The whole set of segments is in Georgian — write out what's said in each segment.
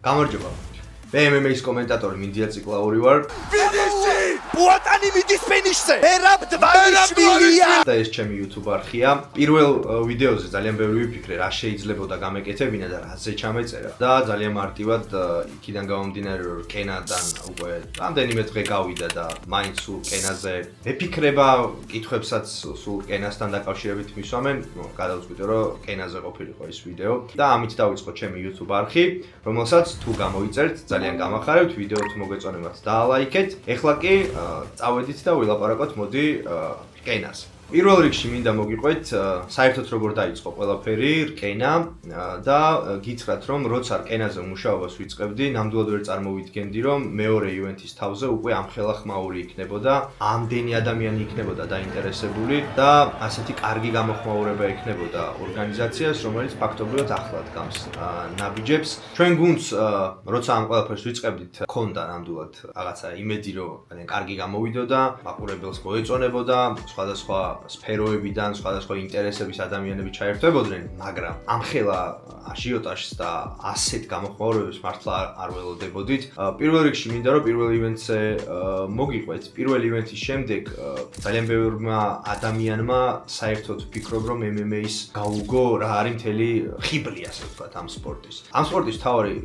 გამარჯობა. მე MMA-ის კომენტატორი მინდია ციკლაური ვარ. ფინიში! ბუატანი მიდის ფინიშზე! ერაბდვანიშვილია! და ეს ჩემი YouTube არხია. პირველ ვიდეოზე ძალიან ბევრი ვიფიქრე, რა შეიძლებოდა გამეკეთებინა და რაზე ჩამეწერა. და ძალიან მარტივად იქიდან გამომდინარე, რომ კენადან უკვე რამდენიმე დღე გავიდა და მაინც სულ კენაზე მეფიქრება, კითხვებსაც სულ კენასთან დაკავშირებით მისვამენ. გადავწყვიტე, რომ კენაზე ყოფილიყო ეს ვიდეო და ამით დავიწყო ჩემი YouTube არხი, რომელსაც თუ გამოიწერთ, ძალიან გამახარებთ, ვიდეო თუ მოგეწონებათ დაალაიქეთ. ეხლა კი წავედით და ვილაპარაკოთ მოდი კენაზე. პირველ რიგში მინდა მოგიყვეთ საერთოდ როგორ დაიწყო ყველაფერი რკენა და გითხრათ რომ როცა რკენაზე მუშაობას ვიწყებდი, ნამდვილად ვერ წარმოვიდგენდი რომ მეორე ივენთის თავზე უკვე ამხელა ხმაური იქნებოდა, ამდენი ადამიანი იქნებოდა დაინტერესებული და ასეთი კარგი გამოხმაურება ექნებოდა ორგანიზაციას, რომელიც ფაქტობრივად ახლად გამს ნაბიჯებს. ჩვენ გუნდს როცა ამ ყველაფერს ვიწყებდით, ქონდა ნამდვილად რაღაცა იმედი რომ ძალიან კარგი გამოვიდოდა, მაყურებელს მოეწონებოდა, სხვადასხვა სფეროებიდან, სხვადასხვა ინტერესების ადამიანები ჩაერთვებოდნენ, მაგრამ ამხელა აჟიოტაჟს და ასეთ გამოხმაურებებს მართლა არ ველოდებოდით. პირველ რიგში მინდა რომ პირველ ივენთზე მოგიყვეთ. პირველ ივენთის შემდეგ ძალიან ბევრმა ადამიანმა საერთოდ ვფიქრობ რომ MMA-ის გაუგო რა არის მთელი ხიბლი, ასე ვთქვათ, ამ სპორტის. ამ სპორტის მთავარი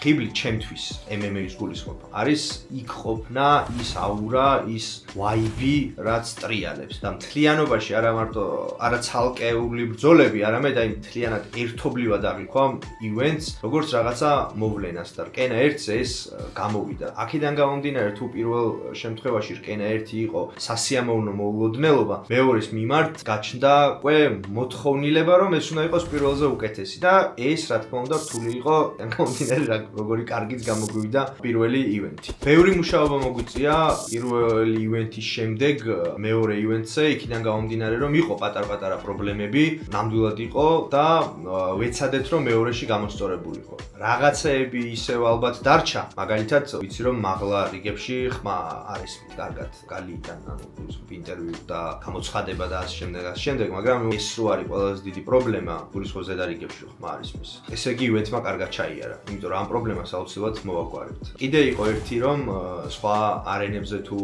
ხიბლი ჩემთვის MMA-ის გულისხმობა არის იქ ყოფნა, ის აურა, ის ვაიბი, რაც ტრიალებს და მთლიანობაში არა მარტო არა ცალკეული ბრძოლები, არამედ აი მთლიანად ერთობლივად აღიქვამ ივენთს, როგორც რაღაცა მოვლენას და რკენა 1-ზე ეს გამოვიდა. აქედან გამომდინარე თუ პირველ შემთხვევაში რკენა 1 იყო სასიამოვნო მოულოდნელობა, მეორის მიმართ გაჩნდა უკვე მოთხოვნილება, რომ ეს უნდა იყოს პირველზე უკეთესი და ეს რა თქმა უნდა რთული იყო, გამომდინარე როგორი კარგიც გამოგვივიდა პირველი ივენთი. ბევრი მუშაობა მოგვიწია პირველი ივენთის შემდეგ მეორე ივენთზე, იქიდან გამომდინარე რომ იყო პატარ-პატარა პრობლემები, ნამდვილად იყო და ვეცადეთ რომ მეორეში გამოსწორებულიყო. რაღაცეები ისევ ალბათ დარჩა, მაგალითად ვიცი რომ მაღლა რიგებში ხმა არის კარგად გალიიდან, ანუ ინტერვიუ და გამოცხადება და ასე შემდეგ, მაგრამ ეს რო არის ყველაზე დიდი პრობლემა, გულისხმობს ზედა რიგებში ხმა არის მის. ესე იგი ივენთმა კარგად ჩაიარა, იმიტომ რომ ამ პრობლემას აუცილებლად მოვაგვარებთ. კიდე იყო ერთი რომ სხვა არენებზე თუ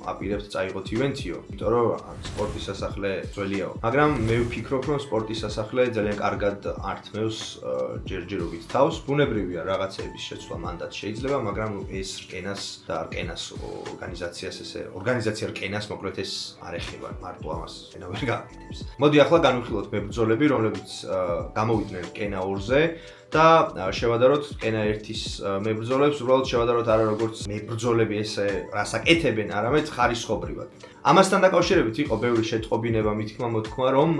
აპირებთ წაიღოთ ივენთიო, იმიტომ რომ სპორტის სასახლე ძველიაო. მაგრამ მე ვფიქრობ, რომ სპორტის სასახლე ძალიან კარგად ართმევს ჯერჯერობით თავს. ბუნებრივია რაღაცეების შეცვლა მანდაც შეიძლება, მაგრამ ეს რკენას და რკენას ორგანიზაციას ესე ორგანიზაცია რკენას მოკლედ ეს არ ეხება, მარტო ამას ენა ვერ გააკეთებს. მოდი ახლა განვიხილოთ მებრძოლები, რომლებიც გამოვიდნენ რკენა 2-ზე. და შევადაროთ რკენა 1-ის მებრძოლებს, უბრალოდ შევადაროთ არა როგორც მებრძოლები ესე რას აკეთებენ, არამედ ხარისხობრივად. ამასთან დაკავშირებით იყო ბევრი შეტყობინება მითქმა-მოთქმა, რომ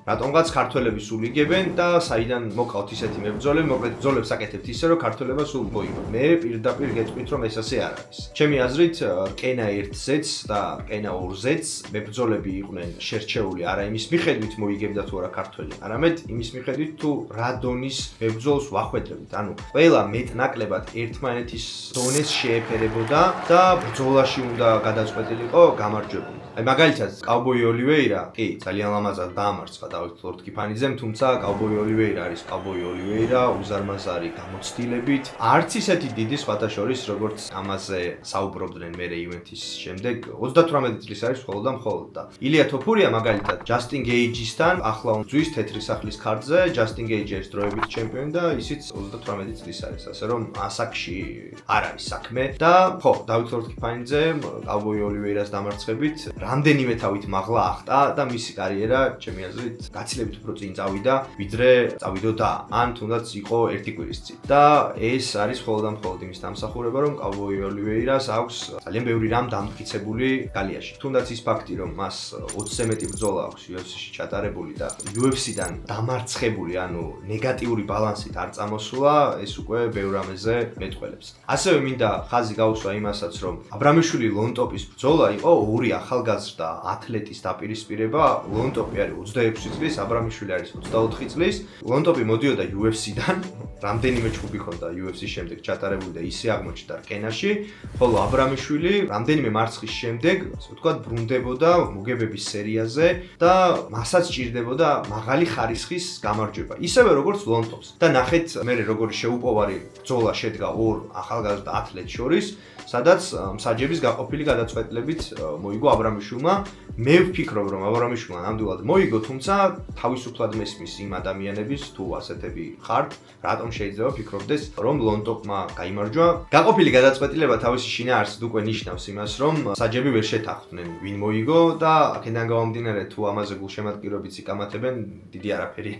რატომღაც ქართველები სულ იგებენ და საიდან მოკავთ ისეთი მებრძოლები, მოკლედ ბრძოლებს აკეთებთ ისე, რომ ქართველება სულ მოიგონ. მე პირდაპირ გეტყვით, რომ ეს ასე არ არის. ჩემი აზრით, რკენა 1-ზეც და რკენა 2-ზეც მებრძოლები იყვნენ შერჩეული არა იმის მიხედვით მოიგებდა თუ არა ქართველი, არამედ იმის მიხედვით თუ რა დონის მებრძოლს ვახვედრებთ. ანუ ყველა მეტ-ნაკლებად ერთმანეთის დონეს შეეფერებოდა და ბრძოლაში უნდა გადაწყვეტილიყო გამარჯვებული. აი მაგალითად, კაუბოი ოლივეირა, კი, ძალიან ლამაზად დაამარცხა დავით ლორდ-კიფანიძემ, თუმცა კაუბოი ოლივეირა არის კაუბოი ოლივეირა, უზარმაზარი გამოცდილებით. არც ისეთი დიდი სხვათა შორის, როგორც ამაზე საუბრობდნენ მერე ივენთის შემდეგ, 38 წლის არის მხოლოდ და მხოლოდ და ილია თოფურია მაგალითად, ჯასტინ გეიჯისთან ახლა უძვის თეთრი სახლის ქარდზე, ჯასტინ გეიჯი არის დროებით ჩემპიონი და ისიც 38 წლის არის, ასე რომ ასაკში არ არის საქმე და ხო, დავით ლორდ-კიფანიძე კაუბოი ოლივეირას დამარცხებით რამდენიმე თავით მაღლა ახტა და მისი კარიერა, ჩემი აზრით, გაცილებით უფრო წინ წავიდა, ვიდრე წავიდოდა ან თუნდაც იყო ერთი კვირის წინ. და ეს არის მხოლოდ და მხოლოდ იმის დამსახურება, რომ კაუბოი ოლივეირას აქვს ძალიან ბევრი რამ დამტკიცებული გალიაში. თუნდაც ის ფაქტი, რომ მას 20-ზე მეტი ბრძოლა აქვს UFC-ში ჩატარებული და UFC-დან დამარცხებული, ანუ ნეგატიური ბალანსით არ წამოსულა, ეს უკვე ბევრ რამეზე მეტყველებს. ასევე მინდა ხაზი გაუსვა იმასაც, რომ აბრამიშვილი ლონტოპის ბრძოლა იყო ორი ახალგაზრდა ათლეტის დაპირისპირება. ლონტოპი არის 26 წლის, აბრამიშვილი არის 24 წლის. ლონტოპი მოდიოდა UFC-დან, რამდენიმე ჩხუბი ჰქონდა UFC-ის შემდეგ ჩატარებული და ისე აღმოჩნდა რკენაში, ხოლო აბრამიშვილი რამდენიმე მარცხის შემდეგ, ასე ვთქვათ, ბრუნდებოდა მოგებების სერიაზე და მასაც ჭირდებოდა მაღალი ხარისხის გამარჯვება. ისევე როგორც ლონტოპს. და ნახეთ მე როგორი შეუპოვარი ბრძოლა შედგა ორ ახალგაზრდა ათლეტს შორის, სადაც მსაჯების გაყოფილი გადაწყვეტილებით მოიგო აბრამიშვილმა. მე ვფიქრობ, რომ აბრამიშვილმა ნამდვილად მოიგო, თუმცა თავისუფლად მესმის იმ ადამიანების თუ ასეთები ხართ, რატომ შეიძლება ფიქრობდეს, რომ ლონტოკმა გაიმარჯვა. გაყოფილი გადაწყვეტილება თავისი შინაარსით უკვე ნიშნავს იმას, რომ მსაჯები ვერ შეთანხმდნენ, ვინ მოიგო და აქედან გამომდინარე თუ ამაზე გულშემატკივრობით იკამათებენ, დიდი არაფერი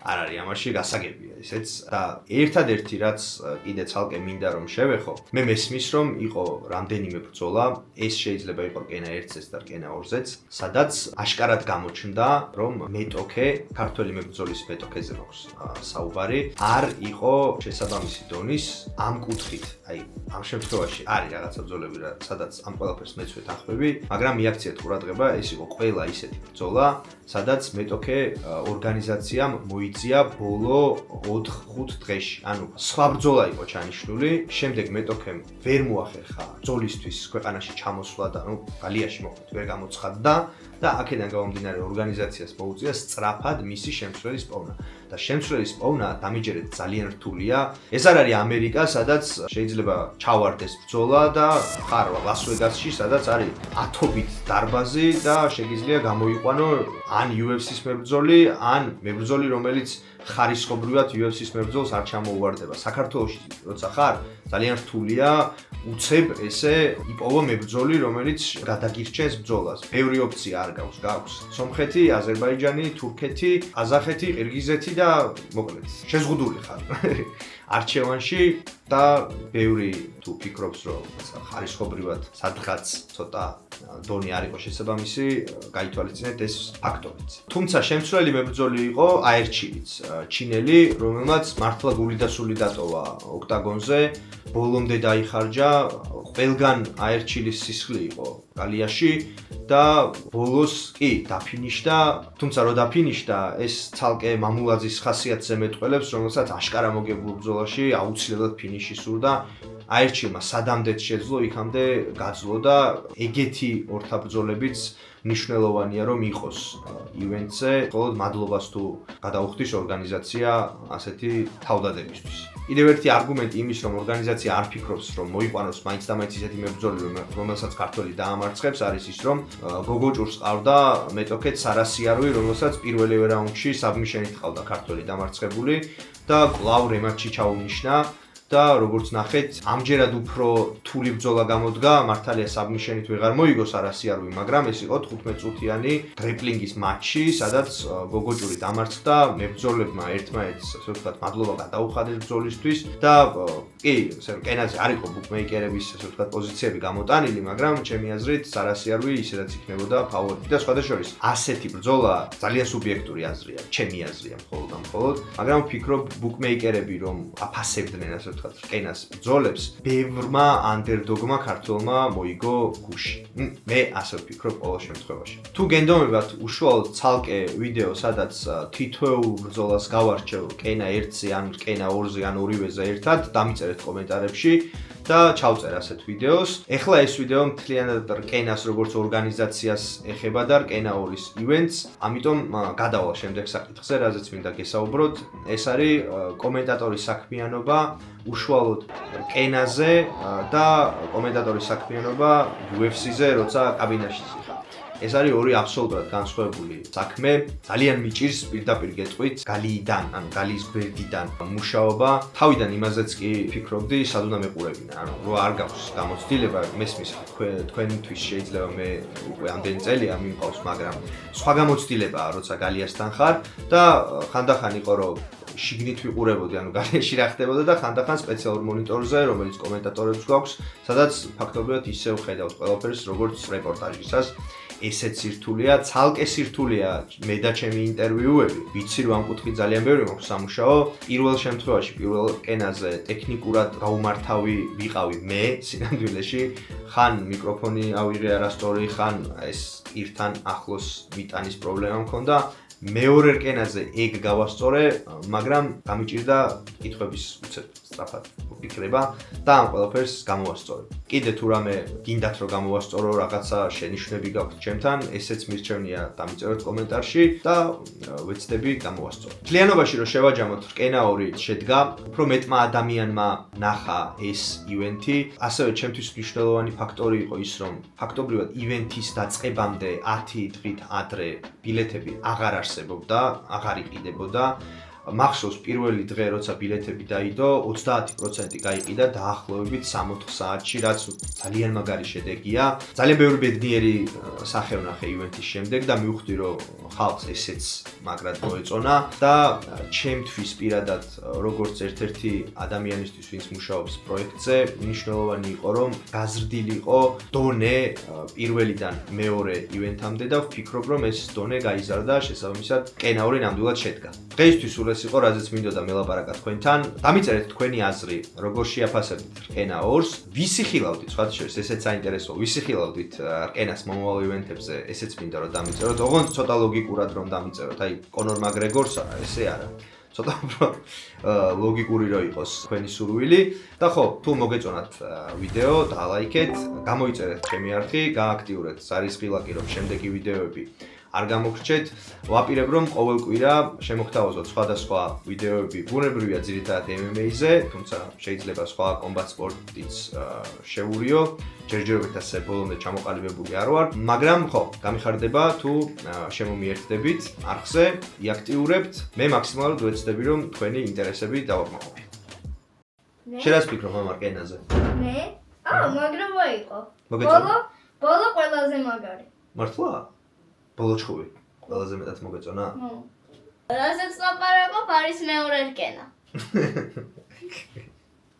არ არის ამაში გასაგებია ისეც და ერთადერთი რაც კიდე ცალკე მინდა რომ შევეხო მე მესმის რომ იყო რამდენიმე ბრძოლა ეს შეიძლება იყო რკენა 1-ზეც და რკენა 2-ზეც სადაც აშკარად გამოჩნდა რომ მეტოქე ქართველი მებრძოლის მეტოქეზე მაქვს საუბარი არ იყო შესაბამისი დონის ამ კუთხით აი ამ შემთხვევაში არის რაღაცა ბრძოლები სადაც ამ ყველაფერს მეც ვეთანხმები მაგრამ მიაქციეთ ყურადღება ეს იყო ყველა ისეთი ბრძოლა სადაც მეტოქე ორგანიზაციამ მოიწია ბოლო 4-5 დღეში. ანუ სხვა ბრძოლა იყო ჩანიშნული, შემდეგ მეტოქემ ვერ მოახერხა ბრძოლისთვის ქვეყანაში ჩამოსვლა და ნუ გალიაში მოხდა, ვერ გამოცხადდა და აქედან გამომდინარე ორგანიზაციას მოუწია სწრაფად მისი შემცვლელის პოვნა. და შემცვლელის პოვნა დამიჯერეთ ძალიან რთულია. ეს არ არის ამერიკა, სადაც შეიძლება ჩავარდეს ბრძოლა და ხარ ლას-ვეგასში, სადაც არის ათობით დარბაზი და შეგიძლია გამოიყვანო ან UFC-ს მებრძოლი, ან მებრძოლი, რომელიც ხარისხობრივად UFC-ს მებრძოლს არ ჩამოუვარდება. საქართველოში როცა ხარ, ძალიან რთულია უცებ ესე იპოვო მებრძოლი, რომელიც გადაგირჩენს ბრძოლას. ბევრი ოფცია არ გაქვს. გაქვს სომხეთი, აზერბაიჯანი, თურქეთი, ყაზახეთი, ყირგიზეთი და მოკლედ შეზღუდული ხარ. არჩევანში და ბევრი თუ ფიქრობს რომ ხარისხობრივად სადღაც ცოტა დონი არ იყო შესაბამისი, გაითვალისწინეთ ეს ფაქტორიც. თუმცა შემცვლელი მებრძოლი იყო აერჩილიც, ჩინელი, რომელმაც მართლა გული და სული დატოვა ოქტაგონზე, ბოლომდე დაიხარჯა, ყველგან აერჩილის სისხლი იყო გალიაში და ბოლოს კი დაფინიშდა, თუმცა რო დაფინიშდა, ეს ცალკე მამულაძის ხასიათზე მეტყველებს, რომელსაც აშკარა მოგებულ ბრძოლაში აუცილებლად ფინიში სურდა. აერჩილმა სადამდეც შეძლო, იქამდე გაძლო და ეგეთი ორთაბრძოლებიც მნიშვნელოვანია რომ იყოს ივენტზე, მხოლოდ მადლობას თუ გადაუხდის ორგანიზაცია ასეთი თავდადებისთვის. კიდევ ერთი არგუმენტი იმის, რომ ორგანიზაცია არ ფიქრობს, რომ მოიყვანოს მაინც და მაინც ისეთი მებრძოლი, რომელსაც ქართველი დაამარცხებს, არის ის, რომ გოგოჭურს ყავდა მეტოქეთ სარასიარვი, რომელსაც პირველივე რაუნდში საბმიშენით ყავდა ქართველი დამარცხებული და კვლავ რემატჩი ჩაუნიშნა. და როგორც ნახეთ, ამჯერად უფრო რთული ბრძოლა გამოდგა, მართალია საბმიშენით ვეღარ მოიგო სარასიარვი, მაგრამ ეს იყო 15 წუთიანი გრეპლინგის მატჩი, სადაც გოგოჭური დამარცხდა, მებრძოლებმა ერთმანეთს, ასე ვთქვათ, მადლობა გადაუხადეს ბრძოლისთვის და კი, რკენაზე არ იყო ბუკმეიკერების, ასე ვთქვათ, პოზიციები გამოტანილი, მაგრამ ჩემი აზრით სარასიარვი ისედაც იქნებოდა ფავორიტი და სხვადასხვა ასეთი ბრძოლა ძალიან სუბიექტური აზრია, ჩემი აზრია მხოლოდ, მაგრამ ვფიქრობ ბუკმეიკერები რომ აფასებდნენ ასე რკენას ბრძოლებს, ბევრმა ანდერდოგმა ქართველმა მოიგო გუში. მე ასე ვფიქრობ ყოველ შემთხვევაში. თუ გენდომებათ უშუალოდ ცალკე ვიდეო, სადაც თითოეულ ბრძოლას გავარჩევ რკენა 1-ზე, ან რკენა 2-ზე, ან ორივეზე ერთად, დამიწერეთ კომენტარებში და ჩავწერ ასეთ ვიდეოს. ეხლა ეს ვიდეო მთლიანად რკენას როგორც ორგანიზაციას ეხება და რკენა 2-ის ივენტს, ამიტომ გადავალ შემდეგ საკითხზე, რაზეც მინდა გესაუბროთ. ეს არის კომენტატორის საქმიანობა უშუალოდ რკენაზე და კომენტატორის საქმიანობა UFC-ზე, როცა კაბინაში ხარ. ეს არის ორი აბსოლუტურად განსხვავებული საქმე. ძალიან მიჭირს პირდაპირ გეტყვით გალიიდან, ანუ გალიის გვერდიდან მუშაობა. თავიდან იმაზეც კი ფიქრობდი, სად უნდა მეყურებინა. ანუ რო არ გაქვს გამოცდილება, მესმის თქვენთვის შეიძლება მე უკვე ამდენი წელია მიმყავს, მაგრამ სხვა გამოცდილებაა, როცა გალიასთან ხარ და ხანდახან იყო რომ შიგნით ვიყურებოდი, ანუ გალიაში რა ხდებოდა და ხანდახან სპეციალურ მონიტორზე, რომელიც კომენტატორებს გვაქვს, სადაც ფაქტობრივად ისევ ხედავთ ყველაფერს, როგორც რეპორტაჟისას. ესეც სირთულეა, ცალკე სირთულეა მე და ჩემი ინტერვიუები. ვიცი რომ ამ კუთხით ძალიან ბევრი მაქვს სამუშაო. პირველ შემთხვევაში, პირველ რკენაზე ტექნიკურად გაუმართავი ვიყავი მე სინამდვილეში. ხან მიკროფონი ავიღე არასწორი, ხან ეს ირთან ახლოს მიტანის პრობლემა მქონდა. მეორე რკენაზე ეგ გავასწორე, მაგრამ გამიჭირდა კითხვების უცებრებას. სწრაფად ვფიქრება და ამ ყველაფერს გამოვასწორებ. კიდე თუ რამე გინდათ რომ გამოვასწორო, რაღაცა შენიშვნები გაქვთ ჩემთან, ესეც მირჩევნია დამიწეროთ კომენტარში და ვეცდები გამოვასწორო. მთლიანობაში რომ შევაჯამოთ, რკენა 2 შედგა, უფრო მეტმა ადამიანმა ნახა ეს ივენთი, ასევე ჩემთვის მნიშვნელოვანი ფაქტორი იყო ის, რომ ფაქტობრივად ივენთის დაწყებამდე 10 დღით ადრე ბილეთები აღარ არსებობდა, აღარ იყიდებოდა. მახსოვს პირველი დღე როცა ბილეთები დაიდო 30% გაიყიდა დაახლოებით 6-4 საათში, რაც ძალიან მაგარი შედეგია. ძალიან ბევრი ბედნიერი სახე ვნახე ივენთის შემდეგ და მივხვდი რომ ხალხს ესეც მაგრად მოეწონა და ჩემთვის პირადად როგორც ერთ-ერთი ადამიანისთვის ვინც მუშაობს პროექტზე მნიშვნელოვანი იყო რომ გაზრდილიყო დონე პირველიდან მეორე ივენთამდე და ვფიქრობ რომ ეს დონე გაიზარდა შესაბამისად რკენა 2 ნამდვილად შედგა. დღეისთვის ეს იყო, რაზეც მინდოდა მელაპარაკა თქვენთან. დამიწერეთ თქვენი აზრი, როგორ შეაფასებთ რკენა 2-ს, ვისი ხილავდით, სხვა შორის ესეც საინტერესოა, ვისი ხილავდით რკენას მომავალ ივენთებზე, ესეც მინდა რომ დამიწეროთ. ოღონდ ცოტა ლოგიკურად რომ დამიწეროთ, აი კონორ მაგრეგორს ესე არა. ცოტა უფრო ლოგიკური რომ იყოს თქვენი სურვილი და ხო, თუ მოგეწონათ ვიდეო, დალაიქეთ, გამოიწერეთ ჩემი არხი, გააქტიურეთ ზარისხილაკი, რომ შემდეგი ვიდეოები არ გამოგრჩეთ. ვაპირებ რომ ყოველ კვირა შემოგთავაზოთ სხვადასხვა ვიდეოები. ბუნებრივია ძირითადად MMA-ზე, თუმცა შეიძლება სხვა კომბატ სპორტიც შევურიო. ჯერჯერობით ასე ბოლომდე ჩამოყალიბებული არ ვარ, მაგრამ ხო, გამიხარდება თუ შემომიერთდებით არხზე, იაქტიურებთ. მე მაქსიმალურად ვეცდები რომ თქვენი ინტერესები დავაკმაყოფილო. შენ რას ფიქრობ ამ რკენაზე? მე? მაგრობა იყო. მოგეწონა? ბოლო ყველაზე მაგარი. მართლა? ბოლო ჩხუბი ყველაზე მეტად მოგეწონა? რასაც ლაპარაკობ არის მეორე რკენა.